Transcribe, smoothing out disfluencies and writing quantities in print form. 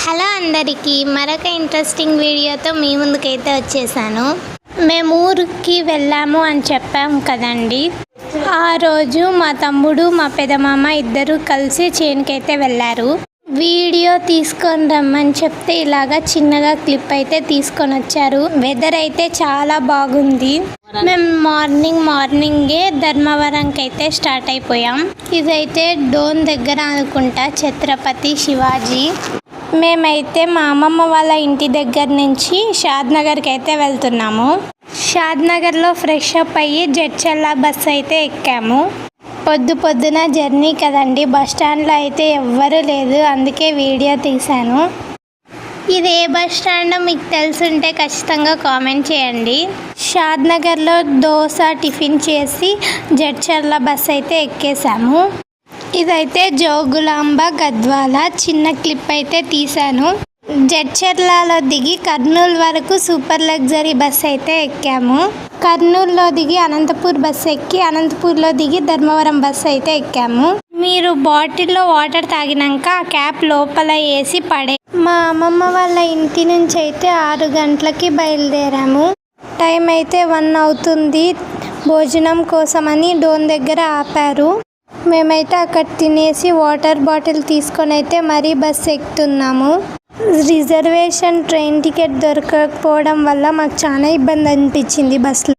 Hello అందరికీ మరొక interesting వీడియోతో మీ ముందుకైతే వచ్చేసాను. మేము ఊరికి వెళ్ళాము అని చెప్పాం కదండి. ఆ రోజు మా తమ్ముడు మా పెదమామ ఇద్దరు కలిసి చేనుకైతే వెళ్ళారు. వీడియో తీసుకొని రమ్మని చెప్తే ఇలాగా చిన్నగా క్లిప్ అయితే తీసుకొని వచ్చారు. వెదర్ అయితే చాలా బాగుంది. మేము మార్నింగే ధర్మవరంకి అయితే స్టార్ట్ అయిపోయాం. ఇదైతే డోన్ దగ్గర అనుకుంటా, ఛత్రపతి శివాజీ. మేమైతే మా అమ్మమ్మ వాళ్ళ ఇంటి దగ్గర నుంచి షాద్నగర్కి అయితే వెళ్తున్నాము. షాద్నగర్లో ఫ్రెష్ అప్ అయ్యి జడ్చర్ల బస్సు అయితే ఎక్కాము. పొద్దున జర్నీ కదండి, బస్ స్టాండ్లో అయితే ఎవ్వరూ లేదు, అందుకే వీడియో తీశాను. ఇది ఏ బస్ స్టాండో మీకు తెలుసుంటే ఖచ్చితంగా కామెంట్ చేయండి. షాద్నగర్లో దోశ టిఫిన్ చేసి జడ్చర్ల బస్ అయితే ఎక్కేసాము. ఇదైతే జోగులాంబ గద్వాల చిన్న క్లిప్ అయితే తీశాను. జడ్చర్లలో దిగి కర్నూలు వరకు సూపర్ లగ్జరీ బస్ అయితే ఎక్కాము. కర్నూలులో దిగి అనంతపూర్ బస్సు ఎక్కి అనంతపూర్లో దిగి ధర్మవరం బస్సు అయితే ఎక్కాము. మీరు బాటిల్లో వాటర్ తాగినాక ఆ క్యాప్ లోపల వేసి పడే. మా అమ్మమ్మ వాళ్ళ ఇంటి నుంచి అయితే 6 గంటలకి బయలుదేరాము. టైం అయితే 1 అవుతుంది. భోజనం కోసమని డోన్ దగ్గర ఆపారు. మేమైతే అక్కడ తినేసి వాటర్ బాటిల్ తీసుకొని అయితే మరీ బస్సు ఎక్కుతున్నాము. రిజర్వేషన్ ట్రైన్ టికెట్ దొరకకపోవడం వల్ల మాకు చాలా ఇబ్బంది అనిపించింది బస్సులో.